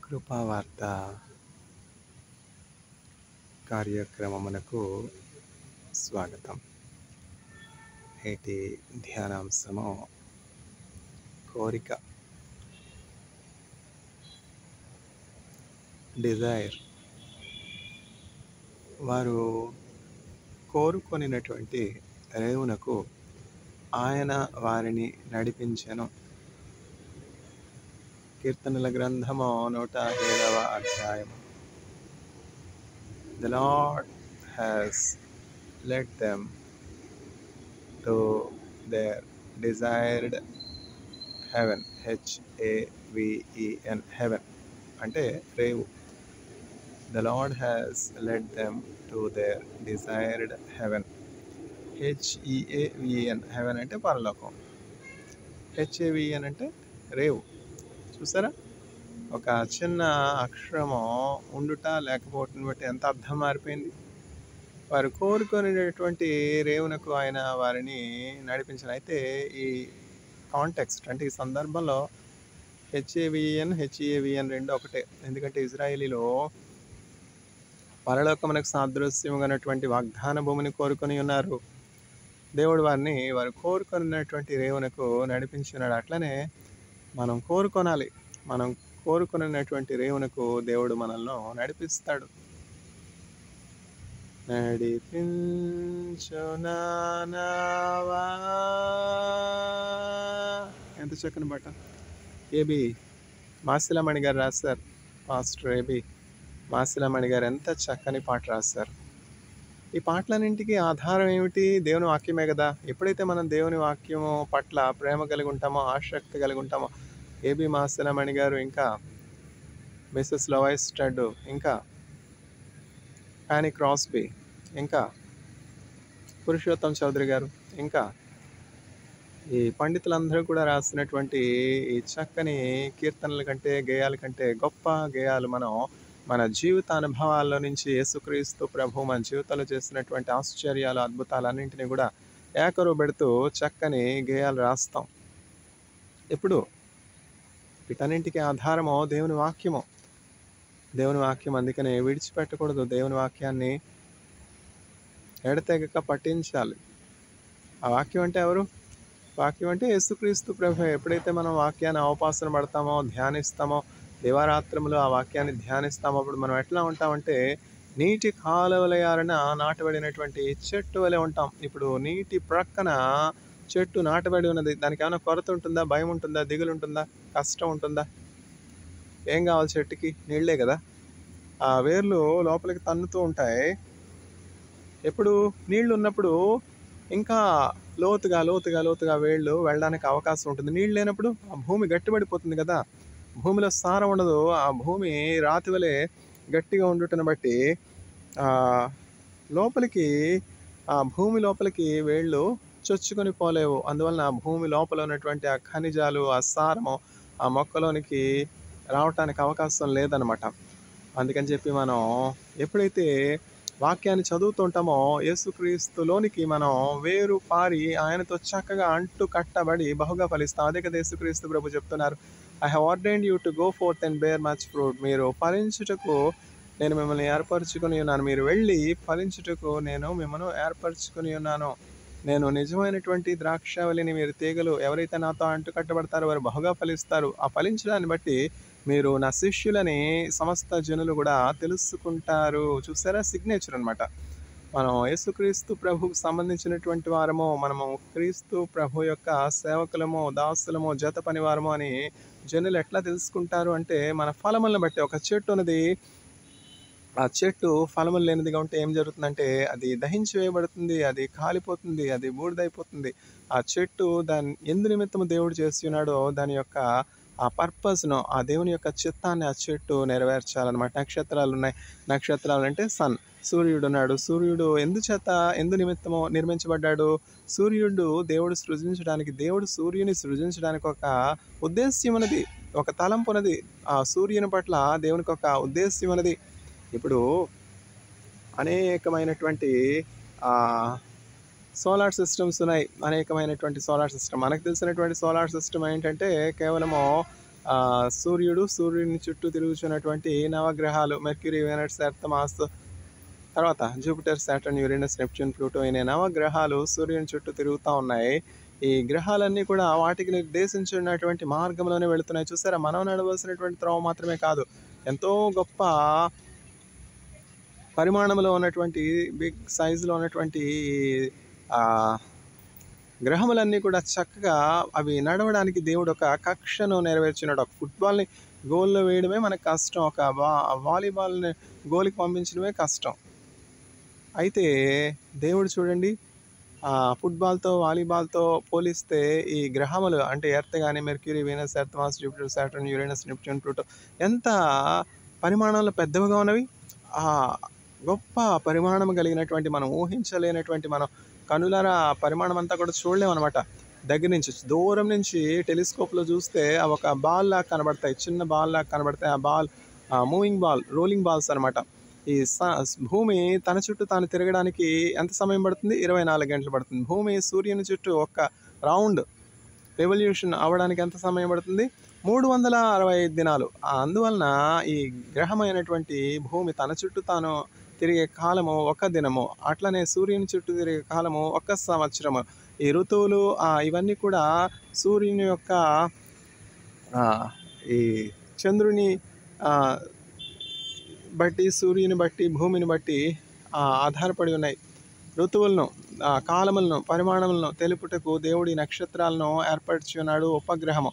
కృపావార్త కార్యక్రమమునకు స్వాగతం. నేటి ధ్యానాంశము కోరిక, డిజైర్. వారు కోరుకొనినటువంటి రేవునకు ఆయన వారిని నడిపించెను. కీర్తనల గ్రంథము 107వ అధ్యాయము. The Lord has led them to their desired heaven. HAVEN, heaven అంటే రేవు. The Lord has led them to their desired heaven. HEAVEN, heaven అంటే పరలోకం. HAVEN అంటే రేవు. చూసారా, ఒక చిన్న అక్షరము ఉండుట లేకపోవటం బట్టి ఎంత అర్థం మారిపోయింది. వారు కోరుకునేటటువంటి రేవునకు ఆయన వారిని నడిపించిన. అయితే ఈ కాంటెక్స్ట్ అంటే ఈ సందర్భంలో HAVEN రెండు ఒకటే. ఎందుకంటే ఇజ్రాయేలీలో పరలోకమునకు సాదృశ్యముగానటువంటి వాగ్దాన భూమిని కోరుకొని ఉన్నారు. దేవుడు వారు కోరుకున్నటువంటి రేవునకు నడిపించున్నాడు. అట్లనే మనం కోరుకొనాలి. మనం కోరుకున్నటువంటి రేవునకు దేవుడు మనల్ని నడిపిస్తాడు. నడిపించునావా. ఎంత చక్కని పాట. ఏబి మాసిలమణి గారు రాశారు. పాస్టర్ ఏబి మాసిలమణి గారు ఎంత చక్కని పాట రాశారు. ఈ పాటలన్నింటికి ఆధారం ఏమిటి? దేవుని వాక్యమే కదా. ఎప్పుడైతే మనం దేవుని వాక్యము పట్ల ప్రేమ కలిగి ఉంటామో, ఆసక్తి కలిగి ఉంటామో, ఏబి మాసిలమణి గారు, ఇంకా మిసెస్ లోయిస్ స్టడ్, ఇంకా ఫ్యానీ క్రాస్బీ, ఇంకా పురుషోత్తం చౌదరి గారు, ఇంకా ఈ పండితులందరూ కూడా రాసినటువంటి ఈ చక్కని కీర్తనల కంటే, గేయాల కంటే గొప్ప గేయాలు మనం మన జీవిత అనుభవాల్లో నుంచి యేసుక్రీస్తు ప్రభు మన జీవితంలో చేసినటువంటి ఆశ్చర్యాలు, అద్భుతాలన్నింటినీ కూడా ఏకరువు పెడుతూ చక్కని గేయాలు రాస్తాం. ఎప్పుడు వీటన్నింటికి ఆధారము దేవుని వాక్యము. దేవుని వాక్యం అందుకనే విడిచిపెట్టకూడదు. దేవుని వాక్యాన్ని ఎడతెగక పఠించాలి. ఆ వాక్యం అంటే ఎవరు? వాక్యం అంటే యేసుక్రీస్తు ప్రభు. ఎప్పుడైతే మనం వాక్యాన్ని అవపాసన పడతామో, ధ్యానిస్తామో, దివారాత్రములు ఆ వాక్యాన్ని ధ్యానిస్తామో, అప్పుడు మనం ఎట్లా ఉంటామంటే నీటి కాలువలయారన నాటబడినటువంటి చెట్టు వలె ఉంటాం. ఇప్పుడు నీటి ప్రక్కన చెట్టు నాటబడి ఉన్నది. దానికి ఏమైనా కొరత ఉంటుందా? భయం ఉంటుందా? దిగులు ఉంటుందా? కష్టం ఉంటుందా? ఏం కావాలి చెట్టుకి? నీళ్లే కదా. ఆ వేర్లు లోపలికి తన్నుతూ ఉంటాయి. ఎప్పుడు నీళ్లు ఉన్నప్పుడు ఇంకా లోతుగా లోతుగా లోతుగా వేళ్ళు వెళ్ళడానికి అవకాశం ఉంటుంది. నీళ్ళు లేనప్పుడు ఆ భూమి గట్టిపడిపోతుంది కదా. భూమిలో సారం ఉండదు. ఆ భూమి రాతి వలె గట్టిగా ఉండుటను బట్టి లోపలికి, ఆ భూమి లోపలికి వేళ్ళు చొచ్చుకొని పోలేవు. అందువలన ఆ భూమి లోపల ఉన్నటువంటి ఆ ఖనిజాలు, ఆ సారము ఆ మొక్కలోనికి రావటానికి అవకాశం లేదనమాట. అందుకని చెప్పి మనం ఎప్పుడైతే వాక్యాన్ని చదువుతుంటామో, యేసుక్రీస్తులోనికి మనం వేరు పారి ఆయనతో చక్కగా అంటు కట్టబడి బహుగా ఫలిస్తాం. అదే కదా యేసుక్రీస్తు ప్రభు చెప్తున్నారు, I have ordained you to go forth and bear much fruit. మీరు ఫలించుటకు నేను మిమ్మల్ని ఏర్పరచుకుని ఉన్నాను. మీరు వెళ్ళి ఫలించుటకు నేను మిమ్మల్ని ఏర్పరచుకుని ఉన్నాను. నేను నిజమైనటువంటి ద్రాక్షావళిని, మీరు తీగలు. ఎవరైతే నాతో అంటు కట్టబడతారో వారు బహుగా ఫలిస్తారు. ఆ ఫలించడాన్ని బట్టి మీరు నా శిష్యులని సమస్త జనులు కూడా తెలుసుకుంటారు. చూసారా, సిగ్నేచర్ అనమాట. మనం యేసుక్రీస్తు ప్రభుకు సంబంధించినటువంటి వారము, మనము క్రీస్తు ప్రభు యొక్క సేవకులము, దాసులము, జత పనివారము అని జనులు ఎట్లా తెలుసుకుంటారు అంటే మన ఫలములను బట్టి. ఒక చెట్టు ఉన్నది, ఆ చెట్టు ఫలములు లేనిదిగా ఉంటే ఏం జరుగుతుందంటే అది దహించి వేయబడుతుంది, అది కాలిపోతుంది, అది బూడిదైపోతుంది. ఆ చెట్టు దాని ఎందు నిమిత్తము దేవుడు చేస్తున్నాడో దాని యొక్క ఆ పర్పస్ను, ఆ దేవుని యొక్క చిత్తాన్ని ఆ చెట్టు నెరవేర్చాలన్నమాట. నక్షత్రాలు ఉన్నాయి. నక్షత్రాలు అంటే సన్, సూర్యుడు ఉన్నాడు. సూర్యుడు ఎందు నిమిత్తము నిర్మించబడ్డాడు? సూర్యుడు దేవుడు సృజించడానికి, దేవుడు సూర్యుని సృజించడానికి ఒక ఉద్దేశ్యం ఉన్నది, ఒక తలంపు ఉన్నది. ఆ సూర్యుని పట్ల దేవునికి ఒక ఉద్దేశ్యం ఉన్నది. ఇప్పుడు అనేకమైనటువంటి సోలార్ సిస్టమ్స్ ఉన్నాయి. అనేకమైనటువంటి సోలార్ సిస్టమ్. మనకు తెలిసినటువంటి సోలార్ సిస్టమ్ ఏంటంటే కేవలము సూర్యుడు, సూర్యుని చుట్టూ తిరుగుతున్నటువంటి నవగ్రహాలు మెర్క్యూరీ, వెనస్, ఎర్త్, మార్స్, తర్వాత Jupiter, Saturn, Uranus, Neptune, Pluto అనే నవగ్రహాలు సూర్యుని చుట్టూ తిరుగుతూ ఉన్నాయి. ఈ గ్రహాలన్నీ కూడా వాటికి నిర్దేశించినటువంటి మార్గంలోనే వెళుతున్నాయి. చూసారా, మనం నడవలసినటువంటి త్రోవ మాత్రమే కాదు, ఎంతో గొప్ప పరిమాణంలో ఉన్నటువంటి బిగ్ సైజులో ఉన్నటువంటి గ్రహములన్నీ కూడా చక్కగా అవి నడవడానికి దేవుడు ఒక కక్షను నెరవేర్చినాడు. ఒక ఫుట్బాల్ని గోల్లో వేయడమే మనకు కష్టం, ఒక వాలీబాల్ని గోల్కి పంపించడమే కష్టం. అయితే దేవుడు చూడండి, ఫుట్బాల్తో వాలీబాల్తో పోలిస్తే ఈ గ్రహములు అంటే ఎర్త్ కానీ Mercury, Venus, Earth, Mars, Jupiter, Saturn, Uranus, Neptune, Pluto ఎంత పరిమాణంలో పెద్దవిగా ఉన్నవి. గొప్ప పరిమాణం కలిగినటువంటి, మనం ఊహించలేనటువంటి, మనం కనులారా పరిమాణం అంతా కూడా చూడలేమన్నమాట. దగ్గర నుంచి, దూరం నుంచి టెలిస్కోప్లో చూస్తే అవి ఒక బాల్ లాగా కనబడతాయి, చిన్న బాల్ లాగా కనబడతాయి. ఆ ball moving ball, rolling balls అనమాట. ఈ భూమి తన చుట్టూ తాను తిరగడానికి ఎంత సమయం పడుతుంది? 24 గంటలు పడుతుంది. భూమి సూర్యుని చుట్టూ ఒక్క రౌండ్ రెవల్యూషన్ అవ్వడానికి ఎంత సమయం పడుతుంది? 365 దినాలు. అందువలన ఈ గ్రహమైనటువంటి భూమి తన చుట్టూ తాను తిరిగే కాలము ఒక దినము, అట్లనే సూర్యుని చుట్టూ తిరిగే కాలము 1 సంవత్సరము. ఈ ఋతువులు ఇవన్నీ కూడా సూర్యుని యొక్క ఈ చంద్రుని బట్టి, సూర్యుని బట్టి, భూమిని బట్టి ఆధారపడి ఉన్నాయి. ఋతువులను, కాలములను, పరిమాణములను తెలుపుటకు దేవుడి నక్షత్రాలను ఏర్పరిచి ఉన్నాడు. ఉపగ్రహము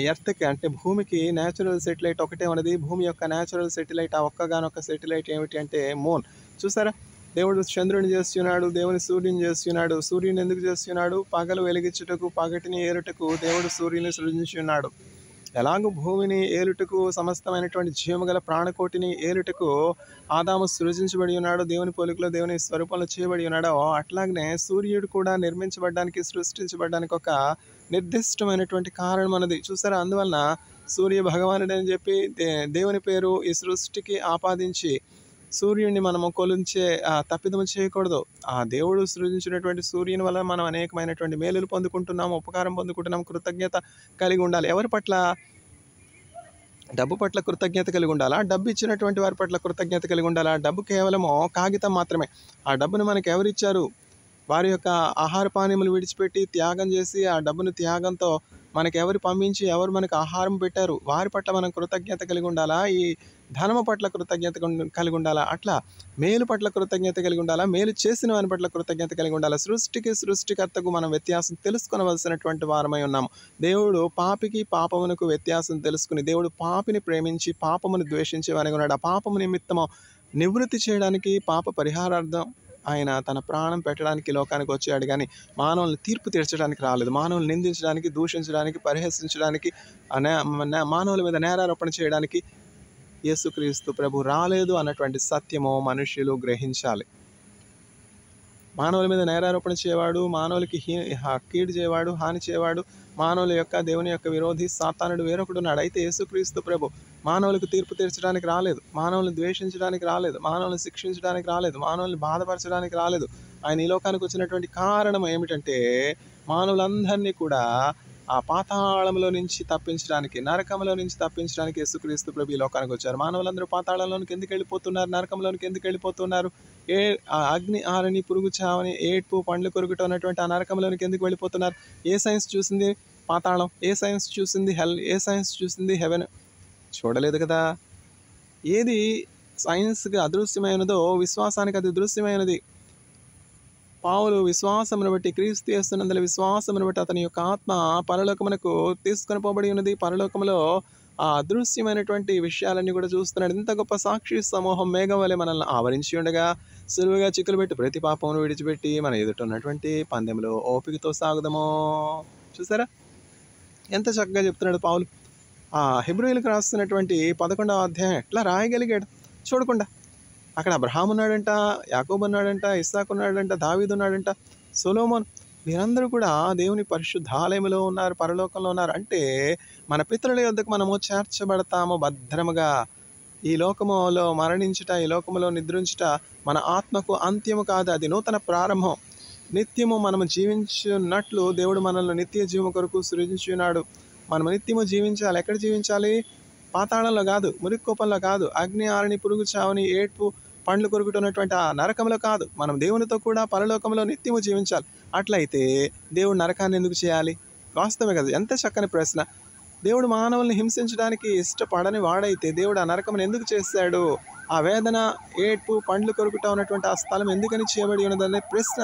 ఎర్త్కి అంటే భూమికి న్యాచురల్ సెటిలైట్ ఒకటే ఉన్నది. భూమి యొక్క న్యాచురల్ సెటిలైట్, ఒక్కగానొక్క సెటిలైట్ ఏమిటి అంటే మూన్. చూసారా, దేవుడు చంద్రుని చేస్తున్నాడు, దేవుని సూర్యుని చేస్తున్నాడు. సూర్యుని ఎందుకు చేస్తున్నాడు? పగలు వెలిగించుటకు, పగటిని ఏలుటకు దేవుడు సూర్యుని సృజించి ఉన్నాడు. ఎలాగూ భూమిని ఏలుటకు, సమస్తమైనటువంటి జీవగల ప్రాణకోటిని ఏలుటకు ఆదాము సృజించబడి ఉన్నాడు, దేవుని పోలికలో దేవుని స్వరూపంలో చేయబడి ఉన్నాడో, అట్లాగనే సూర్యుడు కూడా నిర్మించబడడానికి, సృష్టించబడడానికి ఒక నిర్దిష్టమైనటువంటి కారణం అన్నది. చూసారా, అందువలన సూర్య భగవానుడు అని చెప్పి దేవుని పేరు ఈ సృష్టికి ఆపాదించి సూర్యుడిని మనము కొలించే తప్పిదము చేయకూడదు. ఆ దేవుడు సృజించినటువంటి సూర్యుని వల్ల మనం అనేకమైనటువంటి మేలులు పొందుకుంటున్నాము, ఉపకారం పొందుకుంటున్నాము. కృతజ్ఞత కలిగి ఉండాలి. ఎవరి పట్ల? డబ్బు పట్ల కృతజ్ఞత కలిగి ఉండాలా? డబ్బు ఇచ్చినటువంటి వారి పట్ల కృతజ్ఞత కలిగి ఉండాలా? డబ్బు కేవలము కాగితం మాత్రమే. ఆ డబ్బును మనకు ఎవరిచ్చారు? వారి యొక్క ఆహార పానీయములు విడిచిపెట్టి త్యాగం చేసి ఆ డబ్బును త్యాగంతో మనకు ఎవరు పంపించి ఎవరు మనకు ఆహారం పెట్టారు, వారి పట్ల మనం కృతజ్ఞత కలిగి ఉండాలా? ఈ ధనము పట్ల కృతజ్ఞత కలిగి ఉండాలా? అట్లా మేలు పట్ల కృతజ్ఞత కలిగి ఉండాలా? మేలు చేసిన వారి పట్ల కృతజ్ఞత కలిగి ఉండాలా? సృష్టికర్తకు మనం వ్యత్యాసం తెలుసుకొనవలసినటువంటి వారమై ఉన్నాము. దేవుడు పాపికి పాపమునకు వ్యత్యాసం తెలుసుకుని, దేవుడు పాపిని ప్రేమించి పాపమును ద్వేషించేవానిగా ఉన్నాడు. ఆ పాపము నిమిత్తము నివృత్తి చేయడానికి, పాప పరిహారార్థం ఆయన తన ప్రాణం పెట్టడానికి లోకానికి వచ్చాడు. కానీ మానవుల్ని తీర్పు తీర్చడానికి రాలేదు. మానవుల్ని నిందించడానికి, దూషించడానికి, పరిహసించడానికి, మానవుల మీద నేరారోపణ చేయడానికి యేసుక్రీస్తు ప్రభు రాలేదు అన్నటువంటి సత్యము మనుష్యులు గ్రహించాలి. మానవుల మీద నేరారోపణ చేయవాడు, మానవులకి కీడు చేయవాడు, హాని చేయవాడు, మానవుల యొక్క, దేవుని యొక్క విరోధి సాతానుడు వేరొకడు ఉన్నాడు. అయితే యేసుక్రీస్తు ప్రభు మానవులకు తీర్పు తీర్చడానికి రాలేదు, మానవులను ద్వేషించడానికి రాలేదు, మానవులను శిక్షించడానికి రాలేదు, మానవుల్ని బాధపరచడానికి రాలేదు. ఆయన ఈ లోకానికి వచ్చినటువంటి కారణం ఏమిటంటే మానవులందరినీ కూడా ఆ పాతాళంలో నుంచి తప్పించడానికి, నరకంలో నుంచి తప్పించడానికి యేసుక్రీస్తు ప్రభు ఈ లోకానికి వచ్చారు. మానవులందరూ పాతాళంలోనికి ఎందుకు వెళ్ళిపోతున్నారు? నరకంలోనికి ఎందుకు వెళ్ళిపోతున్నారు? అగ్ని ఆరని, పురుగు చావని, ఏడ్పు, పండ్లు కొరుకుట ఉన్నటువంటి ఆ నరకంలోనికి ఎందుకు వెళ్ళిపోతున్నారు? ఏ సైన్స్ చూసింది పాతాళం? ఏ సైన్స్ చూసింది హెల్? ఏ సైన్స్ చూసింది హెవెన్? చూడలేదు కదా. ఏది సైన్స్కి అదృశ్యమైనదో విశ్వాసానికి అది దృశ్యమైనది. పావులు విశ్వాసమును బట్టి, క్రీస్తు యేసునందలి విశ్వాసమును బట్టి అతని యొక్క ఆత్మ పరలోకమునకు తీసుకొని పోబడి ఉన్నది. పరలోకములో ఆ అదృశ్యమైనటువంటి విషయాలన్నీ కూడా చూస్తున్నాడు. ఇంత గొప్ప సాక్షి సమూహం మేఘం వలె మనల్ని ఆవరించి ఉండగా సులువుగా చిక్కులు పెట్టి ప్రతి పాపమును విడిచిపెట్టి మన ఎదుట ఉన్నటువంటి పందెంలో ఓపికతో సాగుదాము. చూసారా ఎంత చక్కగా చెప్తున్నాడు పౌలు. హెబ్రీయులకు రాస్తున్నటువంటి 11వ అధ్యాయం ఎట్లా రాయగలిగాడు చూడకుండా. అక్కడ అబ్రహాము ఉన్నాడంట, యాకోబు ఉన్నాడంట, ఇస్సాకు ఉన్నాడంట, దావీదు ఉన్నాడంట, సొలొమోన్, వీరందరూ కూడా దేవుని పరిశుద్ధాలయములో ఉన్నారు, పరలోకంలో ఉన్నారు. అంటే మన పితరుల యొద్దకు మనము చేర్చబడతాము భద్రముగా. ఈ లోకములో మరణించుట, ఈ లోకములో నిద్రించుట మన ఆత్మకు అంత్యము కాదు, అది నూతన ప్రారంభం. నిత్యము మనము జీవించున్నట్లు దేవుడు మనల్ని నిత్య జీవము కొరకు సృజించున్నాడు. మనం నిత్యము జీవించాలి. ఎక్కడ జీవించాలి? పాతాళంలో కాదు, మురికి కూపంలో కాదు, అగ్ని ఆరని పురుగు చావని ఏడ్పు పండ్లు కొరుకుతున్నటువంటి ఆ నరకంలో కాదు. మనం దేవునితో కూడా పరలోకంలో నిత్యము జీవించాలి. అట్లయితే దేవుడు నరకాన్ని ఎందుకు చేయాలి? వాస్తవమే కదా. ఎంత చక్కని ప్రశ్న. దేవుడు మానవుల్ని హింసించడానికి ఇష్టపడని వాడైతే దేవుడు ఆ నరకమును ఎందుకు చేశాడు? ఆ వేదన, ఏడ్పు, పండ్లు కొరుకుట ఉన్నటువంటి ఆ స్థలం ఎందుకని చేయబడి ఉన్నదనే ప్రశ్న.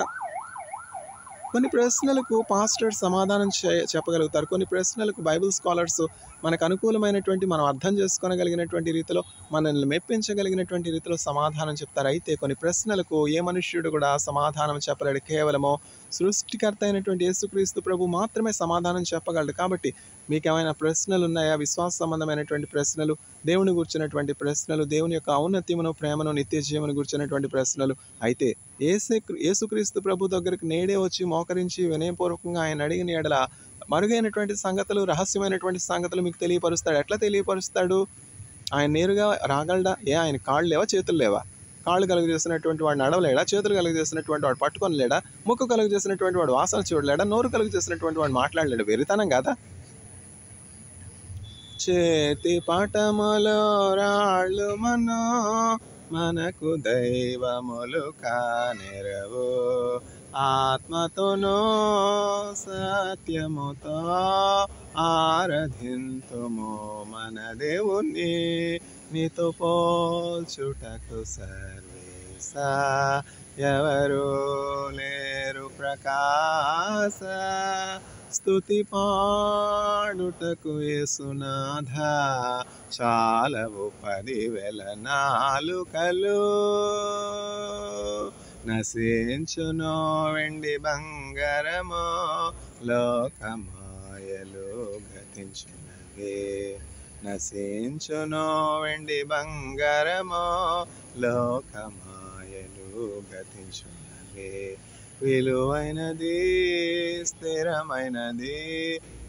కొన్ని ప్రశ్నలకు పాస్టర్స్ సమాధానం చెప్పగలుగుతారు. కొన్ని ప్రశ్నలకు బైబిల్ స్కాలర్స్ మనకు అనుకూలమైనటువంటి, మనం అర్థం చేసుకోగలిగినటువంటి రీతిలో, మనల్ని మెప్పించగలిగినటువంటి రీతిలో సమాధానం చెప్తారు. అయితే కొన్ని ప్రశ్నలకు ఏ మనుష్యుడు కూడా సమాధానం చెప్పలేడు. కేవలము సృష్టికర్త అయినటువంటి యేసుక్రీస్తు ప్రభు మాత్రమే సమాధానం చెప్పగలడు. కాబట్టి మీకు ఏమైనా ప్రశ్నలు ఉన్నాయా? విశ్వాస సంబంధమైనటువంటి ప్రశ్నలు, దేవుని గురించినటువంటి ప్రశ్నలు, దేవుని యొక్క ఔన్నత్యమును, ప్రేమను, నిత్య జీవను గురించినటువంటి ప్రశ్నలు అయితే యేసుక్రీస్తు ప్రభు దగ్గరికి నేడే వచ్చి మోకరించి వినయపూర్వకంగా ఆయన అడిగిన ఎడల మరుగైనటువంటి సంగతులు, రహస్యమైనటువంటి సంగతులు మీకు తెలియపరుస్తాడు. ఎట్లా తెలియపరుస్తాడు? ఆయన నేరుగా రాగలడా? ఆయన కాళ్ళు లేవా, చేతులు లేవా? కాళ్ళు కలుగు చేసినటువంటి వాడు నడవలేడా? చేతులు కలుగు చేసినటువంటి వాడు పట్టుకొనలేడా? ముక్కు కలుగు చేసినటువంటి వాడు వాసన చూడలేడా? నోరు కలుగు చేసినటువంటి వాడు మాట్లాడలేడు? వెరితనం కదా. చేతి పటములో రాళ్ళు మనకు దైవములు కానెరవు, ఆత్మతోనో సత్యముతో ఆరాధింతుము మన దేవుణ్ణి, నీతో పోల్చుటకు సర్వేశ ఎవరు లేరు ప్రకాశ, స్తుతి పాడుటకు యేసునాథ చాలవు 10,000 నాలుకలు, నశించునో వెండి బంగారమో లోకమాయలు గతించునవే, నశించునో వెండి బంగారమో లోకమాయలు గతించునవే, విలువైనది స్థిరమైనది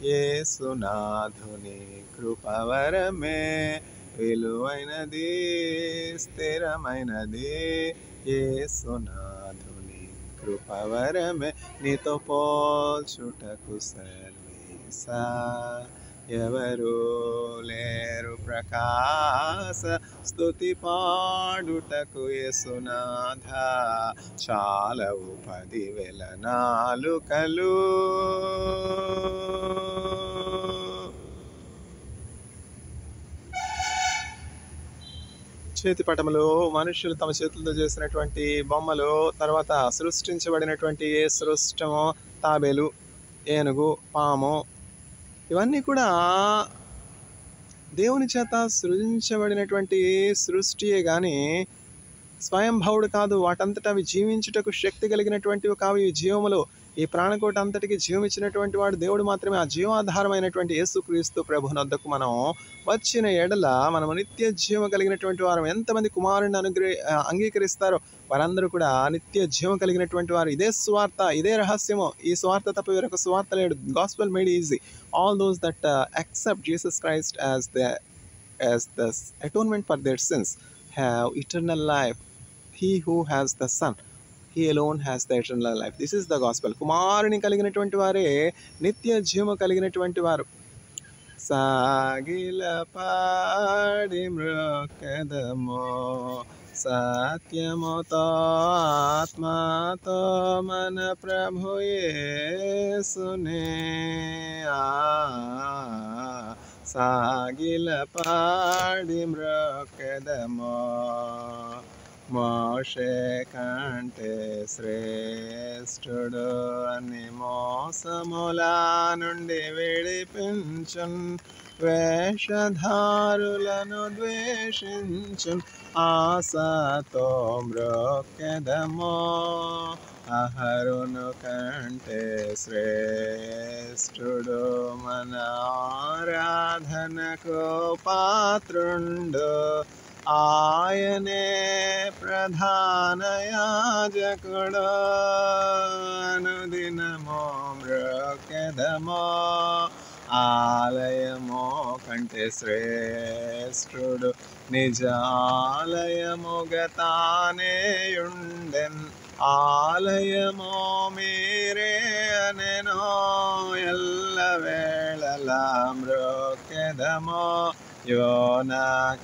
యేసునాథుని కృపవరమే, విలువైనది స్థిరమైనది యేసునాథుని కృపవరమే, నీతో పోల్చుటకు సర్వేశ ఎవరు లేరు ప్రకాశ, స్తుతి పాడుటకు యేసునాథ చాలవు 10,000 నాలుకలు. చేతి పటములు, మనుషులు తమ చేతులతో చేసినటువంటి బొమ్మలు, తర్వాత సృష్టించబడినటువంటి ఏ సృష్టము, తాబేలు, ఏనుగు, పాము, ఇవన్నీ కూడా దేవుని చేత సృజించబడినటువంటి సృష్టియే కానీ స్వయంభవుడు కాదు. వాటంతటా అవి జీవించుటకు శక్తి కలిగినటువంటివి కావు. ఈ జీవములు, ఈ ప్రాణకోట అంతటికి జీవం ఇచ్చినటువంటి వాడు దేవుడు మాత్రమే. ఆ జీవాధారమైనటువంటి యేసుక్రీస్తు ప్రభునొద్దకు మనం వచ్చిన ఎడల మనము నిత్య జీవం కలిగినటువంటి వారు. ఎంతమంది కుమారుని అంగీకరిస్తారో వారందరూ కూడా నిత్య జీవం కలిగినటువంటి వారు. ఇదే స్వార్థ, ఇదే రహస్యము. ఈ స్వార్థ తప్ప వేరొక స్వార్థ లేడు. Gospel made easy. All those that accept Jesus Christ as the atonement for their sins have eternal life. He who has the Son, he alone has the eternal life. This is the gospel. కుమారుని కలిగినటువంటి వారే నిత్య జీవము కలిగినటువంటి వారు. సాగిల పాడి మ్రొక్కెదము సత్యముతో ఆత్మతో మన ప్రభు యేసునే, సాగిల పాడి మ్రొక్కెదము మోషే కంటే శ్రేష్ఠుడు అని మోసముల నుండి విడిపించున్, వేషధారులను ద్వేషించున్, ఆశతో మ్రొక్కెదము అహరోను కంటే శ్రేష్ఠుడు, మన ఆరాధనకు పాత్రుండు, ఆయనే ప్రధాన యాజకుడు, అనుదినము మ్రొక్కెదము ఆలయము కంటే శ్రేష్ఠుడు, నిజాలయముగా తానే ఉండెన్, ఆలయమో మీరే అనెనో ఎల్ల వేళల మ్రొక్కెదమో యోన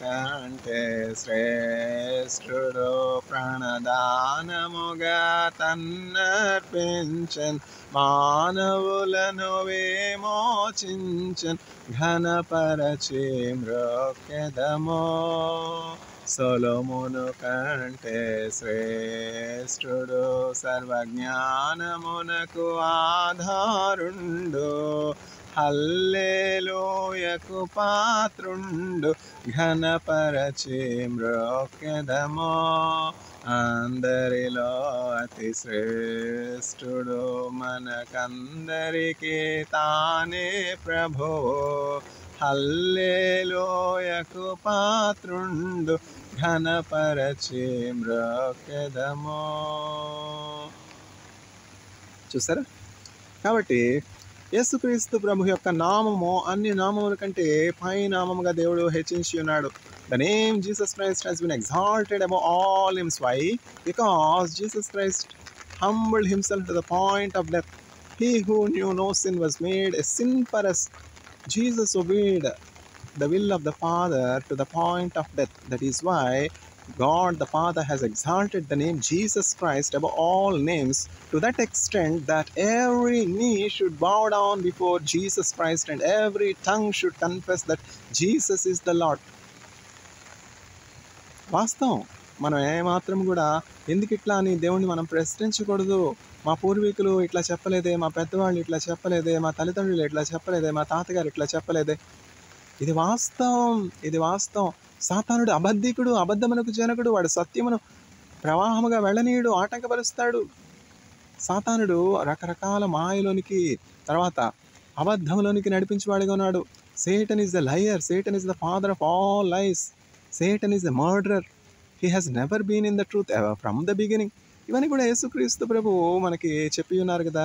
కంటే శ్రేష్ఠుడు ప్రాణదానముగా తన్నర్పించన్ మానవులను విమోచించన్ ఘనపరచి మ్రొక్కెదమో సొలొమోను కంటే శ్రేష్ఠుడు సర్వజ్ఞానమునకు ఆధారుండు హల్లెలూయకు పాత్రుండు ఘనపరచి మ్రొక్కెదమో అందరిలో అతి శ్రేష్ఠుడు మనకందరికీ తానే ప్రభువు హల్లెలూయకు పాత్రుండు ఘనపరచి మ్రొక్కెదమో. చూసారా? కాబట్టి యేసుక్రీస్తు ప్రభు యొక్క నామము అన్ని నామముల కంటే పై నామముగా దేవుడు హెచ్చించి ఉన్నాడు. The name Jesus Christ has been exalted above all names. Why? Because Jesus Christ humbled himself to the point of death. He who knew no sin was made a sin for us. Jesus obeyed the will of the Father to the point of death. That is why God the Father has exalted the name Jesus Christ above all names to that extent that every knee should bow down before Jesus Christ and every tongue should confess that Jesus is the Lord. వాస్తవం. మనం ఏమాత్రం కూడా ఎందుకు ఇట్లా అని దేవుణ్ణి మనం ప్రశ్నించకూడదు. మా పూర్వీకులు ఇట్లా చెప్పలేదే, మా పెద్దవాళ్ళు ఇట్లా చెప్పలేదే, మా తల్లిదండ్రులు ఇట్లా చెప్పలేదే, మా తాతగారు ఇట్లా చెప్పలేదే. ఇది వాస్తవం, ఇది వాస్తవం. సాతానుడు అబద్ధికుడు, అబద్ధమునకు జనకుడు. వాడు సత్యమును ప్రవాహముగా వెళ్ళనీయుడు, ఆటంకపరుస్తాడు. సాతానుడు రకరకాల మాయలోనికి తర్వాత అబద్ధంలోనికి నడిపించేవాడిగా ఉన్నాడు. Satan is the liar. Satan is the father of all lies. Satan is a murderer. He has never been in the truth ever from the beginning. ఇవన్నీ కూడా యేసుక్రీస్తు ప్రభు మనకి చెప్పి ఉన్నారు కదా.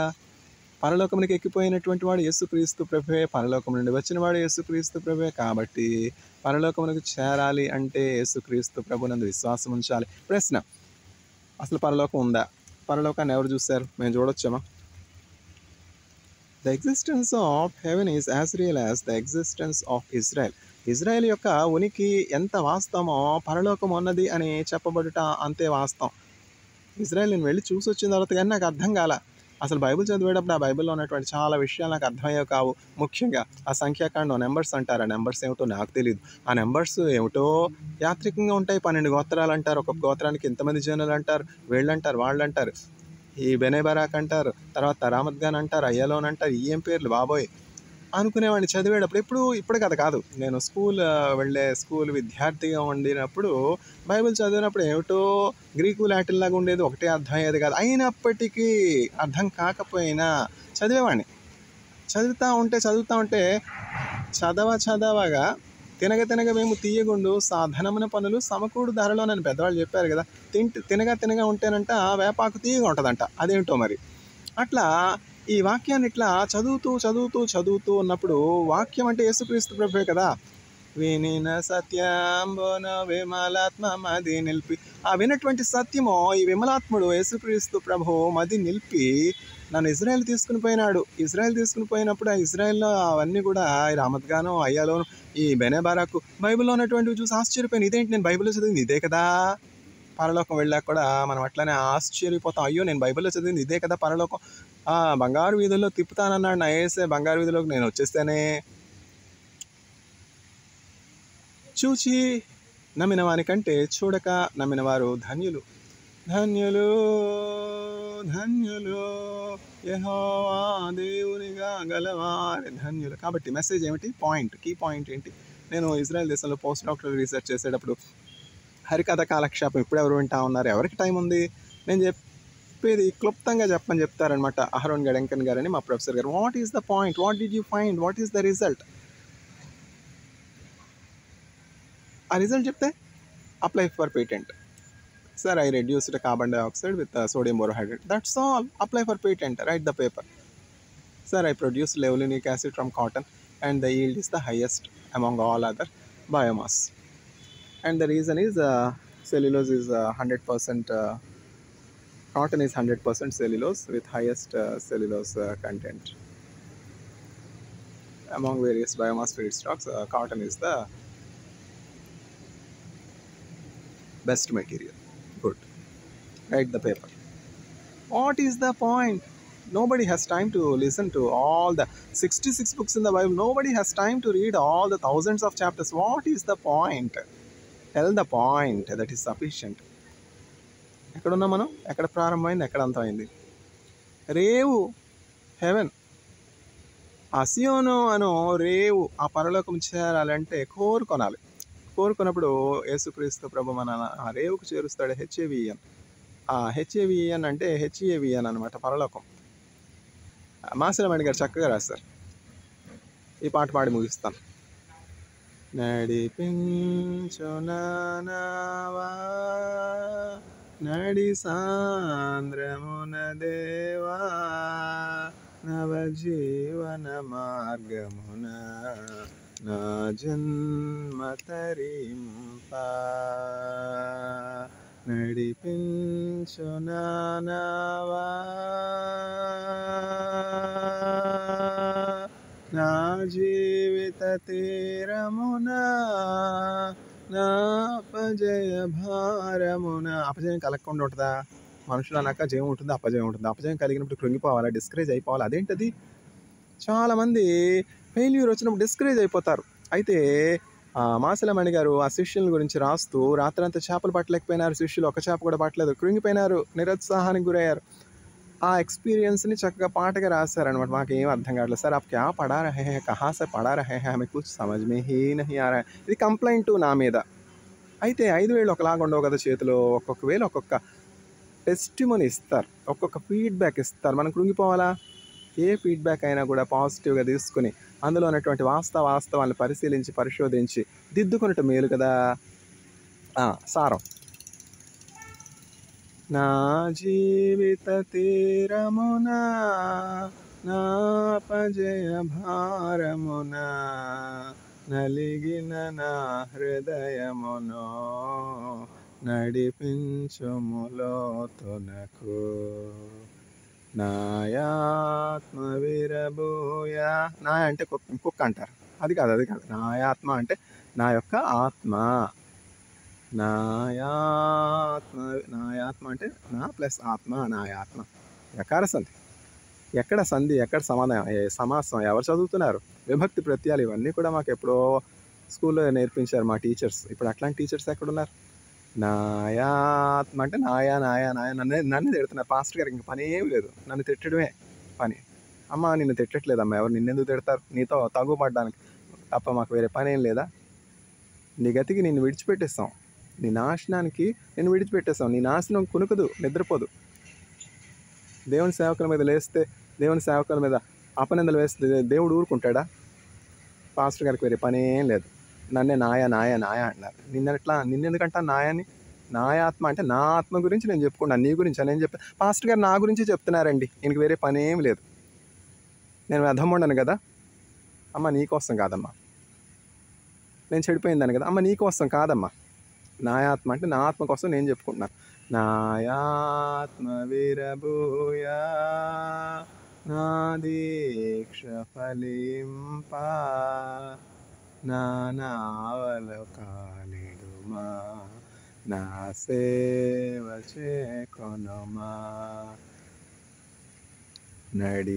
పరలోకమునికి ఎక్కిపోయినటువంటి వాడు యేసుక్రీస్తు ప్రభువే, పరలోకం నుండి వచ్చిన వాడు యేసుక్రీస్తు ప్రభువే. కాబట్టి పరలోకమునకు చేరాలి అంటే యేసుక్రీస్తు ప్రభునందు విశ్వాసం ఉంచాలి. ప్రశ్న, అసలు పరలోకం ఉందా? పరలోకాన్ని ఎవరు చూశారు? మేము చూడొచ్చామా? The existence of heaven is as real as the existence of Israel. Israel యొక్క ఉనికి ఎంత వాస్తవమో పరలోకం ఉన్నది అని చెప్పబడుట అంతే వాస్తవం. ఇజ్రాయెల్ నేను వెళ్ళి చూసి వచ్చిన తర్వాత కానీ నాకు అర్థం కాల. అసలు బైబిల్ చదివేటప్పుడు ఆ బైబిల్లో ఉన్నటువంటి చాలా విషయాలు నాకు అర్థమయ్యేవి కావు. ముఖ్యంగా ఆ సంఖ్యాకాండం నెంబర్స్ అంటారు. ఆ నెంబర్స్ ఏమిటో నాకు తెలియదు. ఆ నెంబర్స్ ఏమిటో యాత్రికంగా ఉంటాయి. 12 గోత్రాలు అంటారు. ఒక్కొక్క గోత్రానికి ఎంతమంది జనులు అంటారు, వీళ్ళంటారు, వాళ్ళు అంటారు, ఈ బెనేబరాక్ అంటారు, తర్వాత రామద్గాన్ అంటారు, అయ్యలోన్ అంటారు. ఏం పేర్లు బాబోయ్ అనుకునేవాడిని చదివేటప్పుడు. ఇప్పుడు కథ కాదు. నేను స్కూల్ విద్యార్థిగా ఉండినప్పుడు బైబిల్ చదివినప్పుడు ఏమిటో గ్రీకు లాటిన్ లాగా ఉండేది, ఒకటే అర్థం అయ్యేది కాదు. అయినప్పటికీ అర్థం కాకపోయినా చదివేవాడిని. చదువుతూ ఉంటే చదవగా తినగ మేము తీయగుండు సాధనమున పనులు సమకూడు ధరలో నన్ను పెద్దవాళ్ళు చెప్పారు కదా. తినగా ఉంటేనంట వేపాకు తీయగా ఉంటుందంట. అదేంటో మరి. అట్లా ఈ వాక్యాన్ని ఇట్లా చదువుతూ ఉన్నప్పుడు, వాక్యం అంటే యేసుక్రీస్తు ప్రభువే కదా. వినిన సత్యాంబోన విమలాత్మ మది నిలిపి, ఆ వినటువంటి సత్యమో ఈ విమలాత్ముడు యేసుక్రీస్తు ప్రభు మది నిలిపి నన్ను ఇజ్రాయెల్ తీసుకుని పోయినాడు. ఇజ్రాయెల్ తీసుకుని పోయినప్పుడు ఆ ఇజ్రాయెల్లో అవన్నీ కూడా రామద్గాను, అయ్యాలోను, ఈ బెనేబారాకు బైబిల్లో ఉన్నటువంటివి చూసి ఆశ్చర్యపోయాను. ఇదేంటి, నేను బైబిల్లో చదివింది ఇదే కదా. పరలోకం వెళ్ళాక కూడా మనం అట్లనే ఆశ్చర్యపోతాం. అయ్యో, నేను బైబిల్లో చదివింది ఇదే కదా పరలోకం. బంగారు వీధుల్లో తిప్పుతానన్నాడు నా యేసే. బంగారు వీధిలోకి నేను వచ్చేస్తేనే. చూచి నమ్మిన వానికంటే చూడక నమ్మిన వారు ధన్యులు. ధన్యులు ధన్యులు యెహోవా దేవునిగా గలవారి ధన్యులు. కాబట్టి మెసేజ్ ఏమిటి? కీ పాయింట్ ఏంటి? నేను ఇజ్రాయెల్ దేశంలో పోస్ట్ డాక్టరల్ రీసెర్చ్ చేసేటప్పుడు హరికథ కాలక్షేపం ఇప్పుడు ఎవరు వింటా ఉన్నారు? ఎవరికి టైం ఉంది? నేను చెప్పేది క్లుప్తంగా చెప్పని చెప్తారనమాట అహరోన్ గడెంకన్ గారని మా ప్రొఫెసర్ గారు. What is the point? What did you find? What is the result? ఆ రిజల్ట్ చెప్తే apply for patent. Sir, I reduced the carbon dioxide with sodium borohydride. That's all. Apply for patent. Write the paper. Sir, I produced levulinic acid from cotton and the yield is the highest among all other biomass. And the reason is cellulose is 100% Cotton is 100% cellulose with highest cellulose content. Among various biomass feedstocks, cotton is the best material. Good. Write the paper. What is the point? Nobody has time to listen to all the 66 books in the Bible. Nobody has time to read all the thousands of chapters. What is the point? Tell the point. That is sufficient. ఎక్కడున్నాం మనం? ఎక్కడ ప్రారంభమైంది, ఎక్కడ అంతమైంది? రేవు, haven. ఆ సియోను అను రేవు, ఆ పరలోకం చేరాలంటే కోరుకొనాలి. కోరుకున్నప్పుడు యేసుక్రీస్తు ప్రభు మన ఆ రేవుకు చేరుస్తాడు. హెచ్ఏవిఎన్. ఆ హెచ్ఏవిఎన్ అంటే హెచ్ఏవిఎన్ అనమాట, పరలోకం. మాసిరమణి గారు చక్కగా రాస్తారు. ఈ పాట పాడి ముగిస్తాను. నడిపించునావా నడి సాంద్రమున దేవా నవజీవన మార్గమున నా జన్మ తరింప నడిపించునావా నా జీవిత తీరమున నా అపజయ భారమున. అపజయం కలగకుండా ఉంటుందా? మనుషులు అన్నాక జయం ఉంటుంది, అపజయం ఉంటుంది. అపజయం కలిగినప్పుడు కృంగిపోవాలా, డిస్కరేజ్ అయిపోవాలి. అదేంటది? చాలామంది ఫెయిల్యూర్ వచ్చినప్పుడు డిస్కరేజ్ అయిపోతారు. అయితే మాసిలమణి గారు ఆ శిష్యుల గురించి రాస్తూ రాత్రంతా చేపలు పట్టలేకపోయినారు. శిష్యులు ఒక చేప కూడా పట్టలేదు, కృంగిపోయినారు, నిరుత్సాహానికి గురయ్యారు. ఆ ఎక్స్పీరియన్స్ని చక్కగా పాటగా రాశారనమాట. మాకు ఏం అర్థం కావట్లేదు సార్, आप क्या पढ़ा रहे हैं, कहाँ से पढ़ा रहे हैं, हमें कुछ समझ में ही नहीं आ रहा है. ఇది కంప్లైంట్ నా మీద. అయితే 5 వేలు ఒకలాగా ఉండవు కదా చేతిలో. ఒక్కొక్క వేలు ఒక్కొక్క టెస్టిమోనీ ఇస్తారు, ఒక్కొక్క ఫీడ్బ్యాక్ ఇస్తారు. మనం కృంగిపోవాలా? ఏ ఫీడ్బ్యాక్ అయినా కూడా పాజిటివ్గా తీసుకుని అందులో ఉన్నటువంటి వాస్తవాలను పరిశీలించి పరిశోధించి దిద్దుకున్నట్టు మేలు కదా. సారం. నా జీవిత తీరమున నా అపజయ భారమున నలిగిన నా హృదయమును నడిపించుము లోతునకు నాయాత్మ విరబోయా. నా అంటే కుక్క అంటారు, అది కాదు. నాయాత్మ అంటే నా యొక్క ఆత్మ. నాయాత్మ అంటే నా ప్లస్ ఆత్మ, నాయాత్మ. ఎక్కడ సంధి, ఎక్కడ సంధి, ఎక్కడ సమాధానం, సమాసం, ఎవరు చదువుతున్నారు? విభక్తి ప్రత్యయాలు ఇవన్నీ కూడా మాకు ఎప్పుడో స్కూల్లో నేర్పించారు మా టీచర్స్. ఇప్పుడు అట్లాంటి టీచర్స్ ఎక్కడున్నారు? నాయాత్మ అంటే నాయా నాయా నాయా. నన్ను తిడుతున్నారు పాస్టర్ గారు. ఇంక పని ఏమి లేదు, నన్ను తిట్టడమే పని. అమ్మ నిన్ను తిట్టట్లేదమ్మా, ఎవరు నిన్నెందుకు తిడతారు? నీతో తగుపడడానికి తప్ప మాకు వేరే పని ఏం లేదా? నీ గతికి నిన్ను విడిచిపెట్టేస్తాం, నీ నాశనానికి నేను విడిచిపెట్టేస్తాం. నీ నాశనం కునుకదు, నిద్రపోదు. దేవుని సేవకుల మీద లేస్తే, దేవుని సేవకుల మీద అపనిందలు వేస్తే దేవుడు ఊరుకుంటాడా? పాస్టర్ గారికి వేరే పని ఏం లేదు. నన్నే నాయా నాయా నాయా అంటున్నారు. నిన్నెందుకంటా నాయాని? నాయాత్మ అంటే నా ఆత్మ గురించి నేను చెప్పుకున్నాను, నీ గురించి నేను చెప్పాను. పాస్టర్ గారు నా గురించి చెప్తున్నారండి, ఈయనకి వేరే పని ఏం లేదు. నేను అధముండను కదా. అమ్మ నీకోసం కాదమ్మా. నేను చెడిపోయిందాను కదా. అమ్మ నీకోసం కాదమ్మా. నాయాత్మ అంటే నా ఆత్మ కోసం నేను చెప్పుకుంటున్నాను. నాయాత్మ విరబోయా నా దీక్ష ఫలింప నా నావలు కాలిడుమా నా సేవ చేకొనుమా నడిపించునావా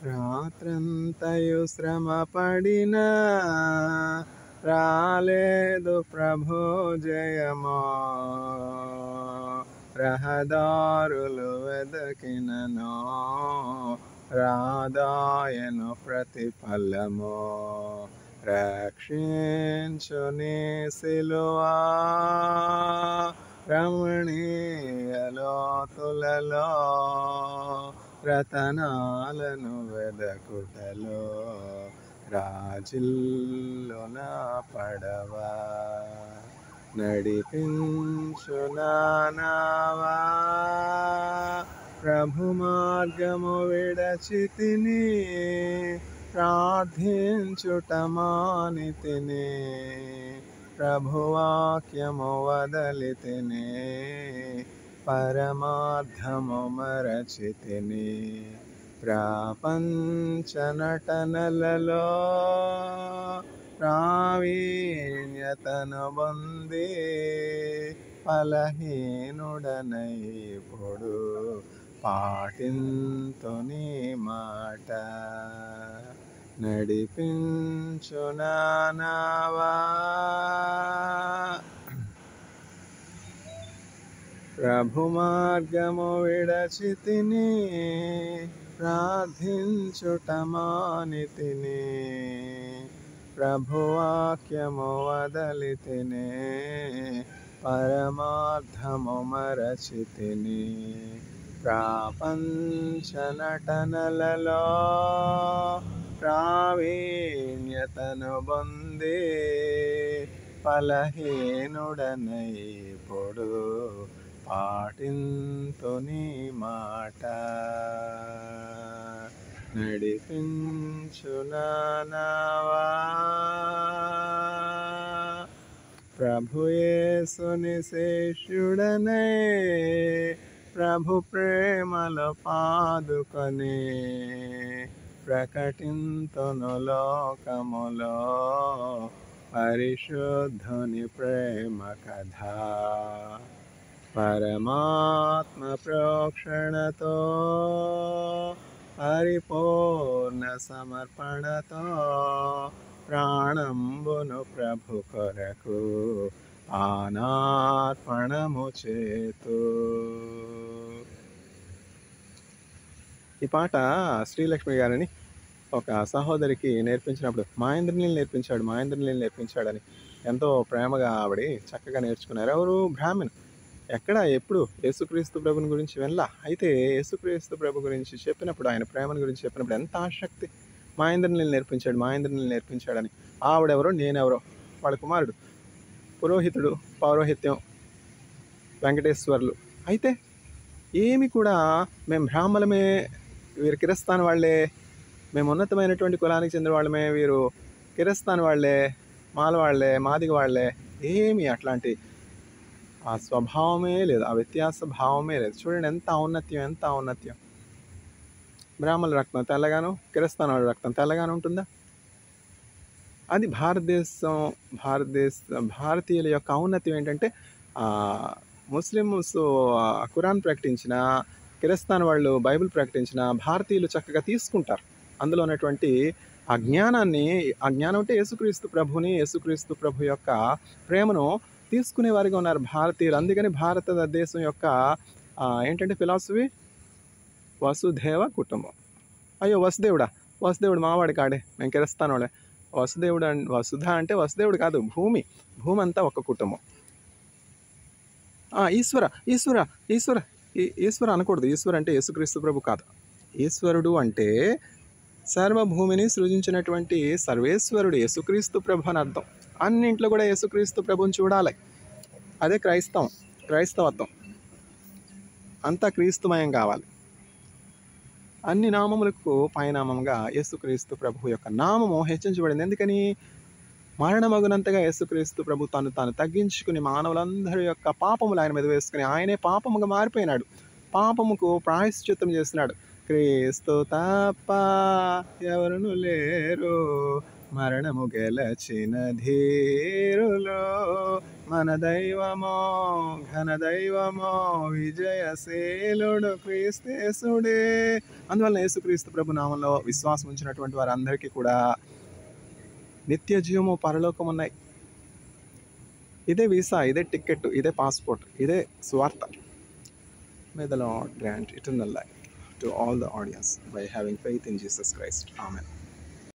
రాత్రంతయు శ్రమ పడినా రాలేదు ప్రభు జయమో రహదారులు వెదకిననో రాదాయను ప్రతిఫలమో రక్షించుని సిలువా రమణీయలోతులలో రతనాలను వెదకుటలో రాజిల్లున పడవా నడిపించునావా ప్రభు మార్గము విడచితిని ప్రార్థించుట మానితిని ప్రభువాక్యము వదలితిని, పరమార్థము మరచితిని. ప్రపంచ నటనలలో ప్రావీణ్యతను పొంది, ఫలహీనుడనై ఇప్పుడు పాటింతుని మాట. నడిపించు నా నావా, ప్రభు మార్గము విడచితిని, ప్రార్థించుట మానితిని. ప్రభువాక్యము వదలితిని, పరమార్థము మరచితిని. ప్రపంచ నటనలలో ప్రావీణ్యతను పొంది, ఫలహీనుడనై ఇప్పుడు పాటింతుని మాట. నడిపించు నా నావా, ప్రభు యేసుని శిష్యుడనై, ప్రభు ప్రేమలో పాదుకొని, ప్రకటింతును లోకములో పరిశుద్ధుని ప్రేమ కథ. పరమాత్మ ప్రోక్షణతో, పరిపూర్ణ సమర్పణతో, ప్రాణంబును ప్రభు కొరకు ఆనార్పణము చేతు. ఈ పాట శ్రీలక్ష్మి గారని ఒక సహోదరికి నేర్పించినప్పుడు మహేంద్రనీళ్ళు నేర్పించాడని ఎంతో ప్రేమగా ఆవిడ చక్కగా నేర్చుకున్నారు. ఎవరు? బ్రాహ్మణ్. ఎక్కడ ఎప్పుడు యేసుక్రీస్తు ప్రభుని గురించి వెళ్ళా. అయితే యేసుక్రీస్తు ప్రభు గురించి చెప్పినప్పుడు, ఆయన ప్రేమను గురించి చెప్పినప్పుడు ఎంత ఆసక్తి. మహేంద్రనీళ్ళు నేర్పించాడని. ఆవిడెవరో, నేనెవరో, వాళ్ళ కుమారుడు పురోహితుడు, పౌరోహిత్యం, వెంకటేశ్వర్లు. అయితే ఏమి కూడా మేము బ్రాహ్మణమే, వీరు కిరస్తాన్ వాళ్ళే, మేము ఉన్నతమైనటువంటి కులానికి చెందిన వాళ్ళమే, వీరు కిరస్తాన్ వాళ్ళే, మాల వాళ్ళే, మాదిగ వాళ్ళే, ఏమి అట్లాంటి ఆ స్వభావమే లేదు, ఆ వ్యత్యాస భావమే లేదు. చూడండి ఎంత ఔన్నత్యం. బ్రాహ్మణుల రక్తం తెల్లగాను, కిరస్తాన్ వాళ్ళ రక్తం తెల్లగాను ఉంటుందా? అది భారతీయుల యొక్క ఔన్నత్యం ఏంటంటే, ముస్లిమ్స్ ఖురాన్ ప్రకటించిన, కిరస్తాన్ వాళ్ళు బైబిల్ ప్రకటించిన, భారతీయులు చక్కగా తీసుకుంటారు. అందులో ఉన్నటువంటి ఆ జ్ఞానాన్ని, ఆ జ్ఞానం అంటే యేసుక్రీస్తు ప్రభు యొక్క ప్రేమను తీసుకునే వారిగా ఉన్నారు భారతీయులు. అందుకని భారతదేశం యొక్క ఏంటంటే ఫిలాసఫీ వసుధైవ కుటుంబం. అయ్యో వసుదేవుడు మావాడి కాడే, మేము కిరస్తాన్ వాళ్ళే. వసుధ అంటే వసుదేవుడు కాదు, భూమి అంతా ఒక కుటుంబం. ఈశ్వర అనకూడదు. ఈశ్వర అంటే యేసుక్రీస్తు ప్రభు కాదు. ఈశ్వరుడు అంటే సర్వభూమిని సృజించినటువంటి సర్వేశ్వరుడు యేసుక్రీస్తు ప్రభు అని అర్థం. అన్నింట్లో కూడా యేసుక్రీస్తు ప్రభుని చూడాలి. అదే క్రైస్తవత్వం. అంతా క్రీస్తుమయం కావాలి. అన్ని నామములకు పైనామంగా యేసుక్రీస్తు ప్రభు యొక్క నామము హెచ్చించబడింది. ఎందుకని? మరణమగునంతగా యేసుక్రీస్తు ప్రభు తాను తగ్గించుకుని, మానవులందరి యొక్క పాపములు ఆయన మీద వేసుకుని, ఆయనే పాపముగా మారిపోయినాడు. పాపముకు ప్రాయశ్చిత్తం చేసినాడు. క్రీస్తు తప్ప ఎవరును లేరు, మరణము గెలచిన ధీరులో, మన దైవమో ఘన దైవమో, విజయశీలుడు క్రీస్తేసుడే. అందువల్ల యేసుక్రీస్తు ప్రభు నామంలో విశ్వాసం ఉంచినటువంటి వారందరికీ కూడా నిత్య జీవము, పరలోకం ఉన్నాయి. ఇదే వీసా, ఇదే టికెట్, ఇదే పాస్పోర్ట్, ఇదే స్వార్థ. May the Lord grant eternal life to all the audience by having faith in Jesus Christ. Amen.